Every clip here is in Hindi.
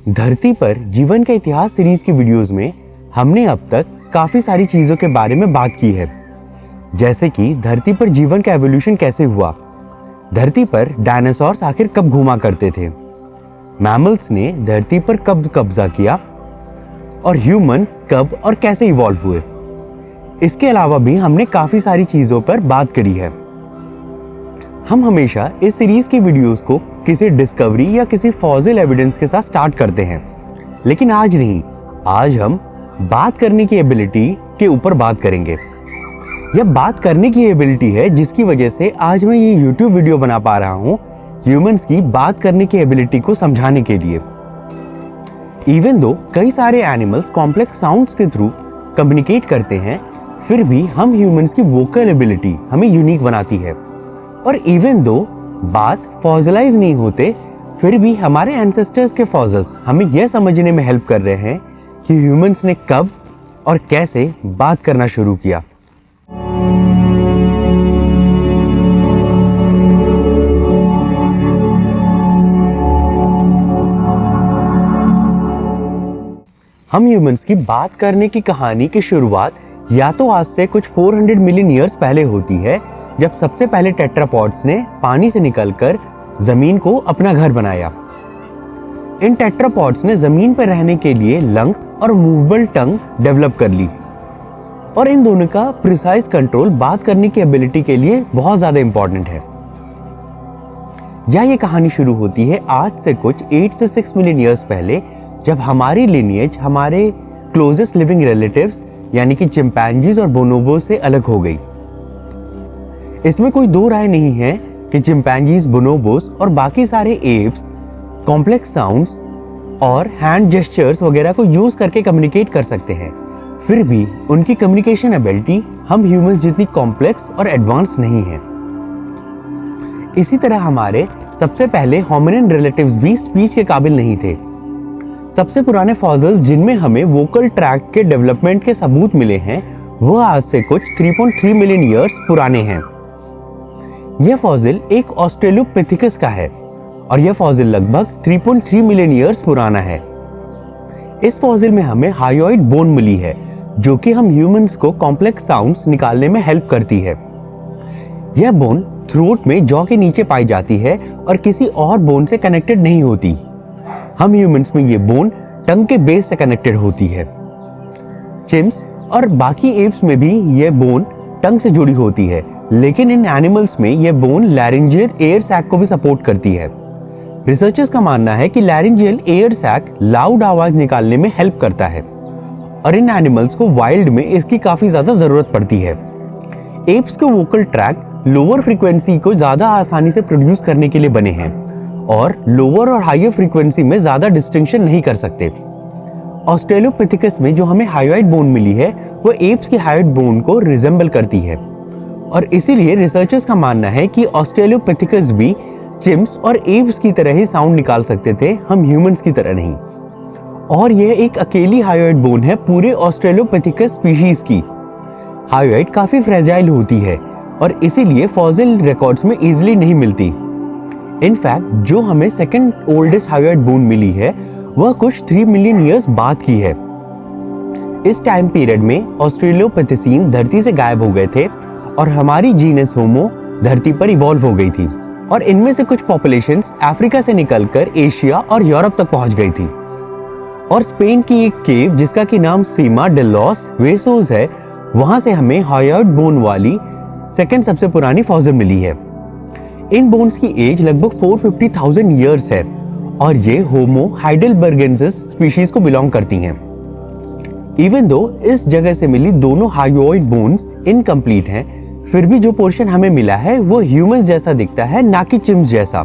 धरती पर जीवन का इतिहास सीरीज की वीडियोस में हमने अब तक काफी सारी चीजों के बारे में बात की है, जैसे कि धरती पर जीवन का एवोल्यूशन कैसे हुआ, धरती पर डायनासोर्स आखिर कब घूमा करते थे, मैमल्स ने धरती पर कब कब्जा किया और ह्यूमंस कब और कैसे इवॉल्व हुए। इसके अलावा भी हमने काफी सारी चीजों पर बात करी है। हम हमेशा इस सीरीज की वीडियोस को किसी डिस्कवरी या किसी फॉसिल एविडेंस के साथ स्टार्ट करते हैं, लेकिन आज नहीं। आज हम बात करने की एबिलिटी के ऊपर बात करेंगे। यह बात करने की एबिलिटी है जिसकी वजह से आज मैं ये YouTube वीडियो बना पा रहा हूँ, ह्यूमंस की बात करने की एबिलिटी को समझाने के लिए। इवन दो कई सारे एनिमल्स कॉम्प्लेक्स साउंड्स के थ्रू कम्युनिकेट करते हैं, फिर भी हम ह्यूमंस की वोकल एबिलिटी हमें यूनिक बनाती है। और इवन दो बात फॉसिलाइज नहीं होते, फिर भी हमारे एंसेस्टर्स के फॉसिल्स हमें यह समझने में हेल्प कर रहे हैं कि ह्यूमंस ने कब और कैसे बात करना शुरू किया। हम ह्यूमंस की बात करने की कहानी की शुरुआत या तो आज से कुछ 400 मिलियन ईयर्स पहले होती है, जब सबसे पहले टेट्रापॉड्स ने पानी से निकलकर जमीन को अपना घर बनाया। इन टेट्रापॉड्स ने जमीन पर रहने के लिए लंग्स और मूवेबल टंग डेवलप कर ली, और इन दोनों का प्रिसाइज कंट्रोल बात करने की एबिलिटी के लिए बहुत ज्यादा इंपॉर्टेंट है। या ये कहानी शुरू होती है आज से कुछ 8 से 6 मिलियन ईयर्स पहले, जब हमारी लिनिएज हमारे क्लोजेस्ट लिविंग रिलेटिव्स यानी कि चिंपैंजीज और बोनोबो से अलग हो गई। इसमें कोई दो राय नहीं है कि चिंपैंजीज, बोनोबोस और बाकी सारे एप्स कॉम्प्लेक्स साउंड्स और हैंड जेस्चर्स वगैरह को यूज करके कम्युनिकेट कर सकते हैं, फिर भी उनकी कम्युनिकेशन एबिलिटी हम ह्यूमंस जितनी कॉम्प्लेक्स और एडवांस नहीं है। इसी तरह हमारे सबसे पहले होमिनिन रिलेटिव्स भी स्पीच के काबिल नहीं थे। सबसे पुराने फॉसिल्स जिनमें हमें वोकल ट्रैक्ट के डेवलपमेंट के सबूत मिले हैं, वो आज से कुछ 3.3 मिलियन ईयर्स पुराने हैं। यह फॉसिल एक ऑस्ट्रेलोपिथेकस का है और यह फॉसिल लगभग 3.3 मिलियन ईयर्स पुराना है। इस फॉसिल में हमें हायोइड बोन मिली है, जो कि हम ह्यूमंस को कॉम्प्लेक्स साउंड्स निकालने में हेल्प करती है। यह बोन थ्रोट में जॉ के नीचे पाई जाती है और किसी और बोन से कनेक्टेड नहीं होती। हम ह्यूमंस में ये बोन टंग के बेस से कनेक्टेड होती है। चिम्प्स और बाकी एप्स में भी यह बोन टंग से जुड़ी होती है, लेकिन इन एनिमल्स में यह बोन लैरिंजियल एयर सैक को भी सपोर्ट करती है। रिसर्चर्स का मानना है कि लैरिंजियल एयर सैक लाउड आवाज निकालने में हेल्प करता है, और इन एनिमल्स को वाइल्ड में इसकी काफी ज्यादा जरूरत पड़ती है। एप्स के वोकल ट्रैक्ट लोअर फ्रीक्वेंसी को ज्यादा आसानी से प्रोड्यूस करने के लिए बने हैं, और लोअर और हायर फ्रीक्वेंसी में ज्यादा डिस्टिंक्शन नहीं कर सकते। ऑस्ट्रेलोपिथेकस में जो हमें हायोइड बोन मिली है, वो एप्स की हायोइड बोन को रिजेंबल करती है, और इसीलिए रिसर्चर्स का मानना है कि ऑस्ट्रेलोपिथेकस भी चिम्प्स और एप्स की तरह ही साउंड निकाल सकते थे, हम ह्यूमंस की तरह नहीं। और यह एक अकेली हायोइड बोन है पूरे ऑस्ट्रेलोपिथेकस स्पीशीज की। हायोइड काफी फ्रेजाइल होती है और इसीलिए फॉसिल रिकॉर्ड्स में इजीली नहीं मिलती। इनफैक्ट जो हमें सेकंड ओल्डेस्ट हायोइड बोन मिली है, वह कुछ 3 मिलियन ईयर्स बाद की है। इस टाइम पीरियड में ऑस्ट्रेलोपिथेसीन धरती से गायब हो गए थे और हमारी जीनस होमो धरती पर इवॉल्व हो गई थी, और इनमें से कुछ पॉपुलेशंस अफ्रीका से निकलकर एशिया और यूरोप तक पहुंच गई थी। और स्पेन की एक केव जिसका की नाम सीमा डे लॉस वेसोस है, वहां से हमें हायोइड बोन वाली सेकंड सबसे पुरानी फॉसिल मिली है। इन बोन्स की एज लगभग 450,000 ईयर्स है, और ये होमो हाइडेलबर्गेंसिस स्पीशीज को बिलोंग करती हैं। इवन दो इस जगह से मिली दोनों हायोइड बोन्स इनकम्प्लीट हैं, फिर भी जो पोर्शन हमें मिला है वो ह्यूमन जैसा दिखता है, ना कि चिम्प्स जैसा।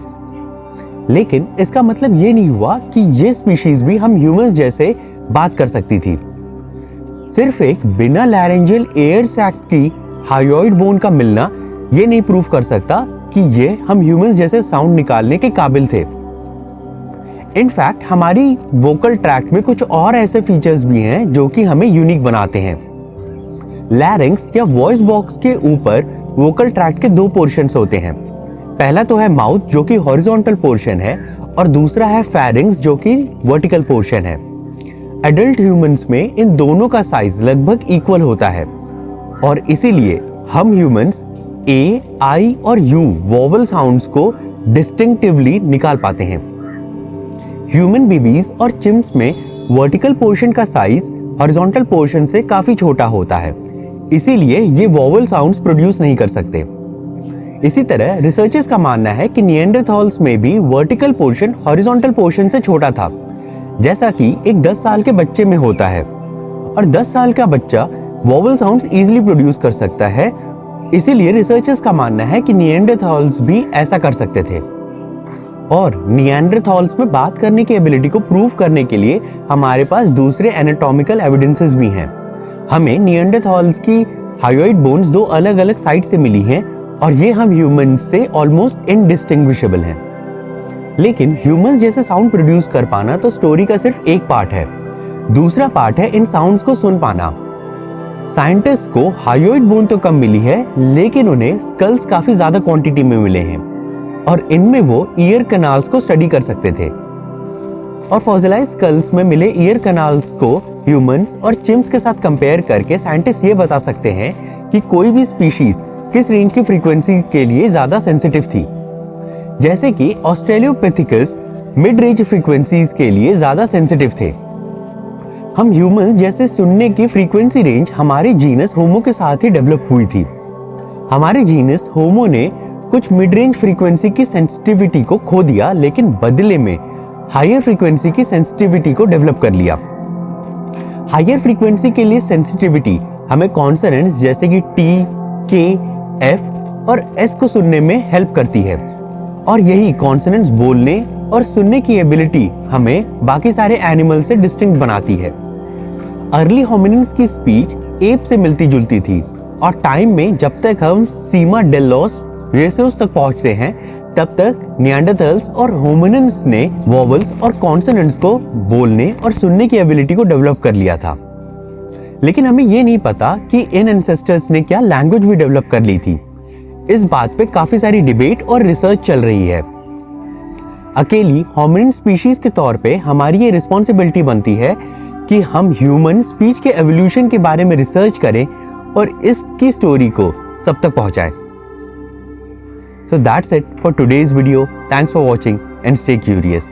लेकिन इसका मतलब ये नहीं हुआ कि ये स्पीशीज भी हम ह्यूमंस जैसे बात कर सकती थी। सिर्फ एक बिना लैरिंजियल एयर सैक की हायोइड बोन का मिलना ये नहीं प्रूव कर सकता कि ये हम ह्यूमंस जैसे साउंड निकालने के काबिल थे। इनफैक्ट हमारी वोकल ट्रैक्ट में कुछ और ऐसे फीचर्स भी हैं जो कि हमें यूनिक बनाते हैं। लैरिंक्स या वॉइस बॉक्स के ऊपर वोकल ट्रैक्ट के दो पोर्शंस होते हैं। पहला तो है माउथ, जो कि हॉरिजॉन्टल पोर्शन है, और दूसरा है फेरिंग्स जो कि वर्टिकल पोर्शन है। एडल्ट ह्यूमंस में इन दोनों का साइज लगभग इक्वल होता है और इसीलिए हम ह्यूमंस ए, आई और यू वोवल साउंड्स को डिस्टिंक्टिवली निकाल पाते हैं। ह्यूमन बेबीज और चिम्प्स में वर्टिकल पोर्शन का साइज हॉरिजॉन्टल पोर्शन से काफी छोटा होता है, इसीलिए ये वोवल साउंड्स प्रोड्यूस नहीं कर सकते। इसी तरह रिसर्चर्स का मानना है कि निएंडरथॉल्स में भी वर्टिकल पोर्शन हॉरिजॉन्टल पोर्शन से छोटा था, जैसा कि एक 10 साल के बच्चे में होता है। और 10 साल का बच्चा वोवल साउंड्स इजीली प्रोड्यूस कर सकता है, इसीलिए रिसर्चर्स का मानना है कि निएंडरथॉल्स भी ऐसा कर सकते थे। और निएंडरथॉल्स में बात करने की एबिलिटी को प्रूव करने के लिए हमारे पास दूसरे एनाटॉमिकल एविडेंसेस भी हैं। हमें निएंडरथॉल्स की हायोइड बोन्स 2 अलग अलग साइड से मिली हैं और ये हम ह्यूमंस से ऑलमोस्ट इनडिस्टिंग्विशेबल हैं। लेकिन ह्यूमंस जैसे साउंड प्रोड्यूस कर पाना तो स्टोरी का सिर्फ एक पार्ट है। दूसरा पार्ट है इन साउंड्स को सुन पाना। साइंटिस्ट को हायोइड बोन तो कम मिली है, लेकिन उन्हें स्कल्स काफी ज्यादा क्वांटिटी में मिले हैं और इनमें वो ईयर कनाल्स को स्टडी कर सकते थे। और फॉसिलाइज स्कल्स में मिले ईयर कनाल्स को ह्यूमंस और चिम्प्स के साथ कंपेयर करके साइंटिस्ट ये बता सकते हैं कि कोई भी स्पीशीज किस रेंज की फ्रीक्वेंसी के लिए ज्यादा सेंसिटिव थी। जैसे कि ऑस्ट्रेलियोपिथेकस मिड रेंज फ्रीक्वेंसीज के लिए ज्यादा सेंसिटिव थे। हम ह्यूमंस जैसे सुनने की फ्रीक्वेंसी रेंज हमारे जीनस होमो के साथ ही डेवलप हुई थी। हमारे जीनस होमो ने कुछ मिड रेंज फ्रीक्वेंसी की सेंसिटिविटी को खो दिया, लेकिन बदले में हायर फ्रीक्वेंसी की सेंसिटिविटी को डेवलप कर लिया। हायर फ्रीक्वेंसी के लिए सेंसिटिविटी हमें कॉन्सोनेंट्स जैसे कि टी, के, एफ और एस को सुनने में हेल्प करती है और यही कॉन्सोनेंट्स बोलने और सुनने की एबिलिटी हमें बाकी सारे एनिमल से डिस्टिंक्ट बनाती है। अर्ली होमिनिन्स की स्पीच एप से मिलती जुलती थी और टाइम में जब तक हम सीमा डेलोस रेसोस तक पहुंचते हैं तब तक निएंडरथॉल्स और होमिनिन्स ने वोवल्स और कॉन्सोनेंट्स को बोलने और सुनने की एबिलिटी को डेवलप कर लिया था। लेकिन हमें ये नहीं पता कि इन एंसेस्टर्स ने क्या लैंग्वेज भी डेवलप कर ली थी। इस बात पे काफी सारी डिबेट और रिसर्च चल रही है। अकेली होमिनिन स्पीशीज के तौर पे हमारी ये रिस्पॉन्सिबिलिटी बनती है कि हम ह्यूमन स्पीच के एवोल्यूशन के बारे में रिसर्च करें और इसकी स्टोरी को सब तक पहुंचाएं। So that's it for today's video. Thanks for watching and stay curious.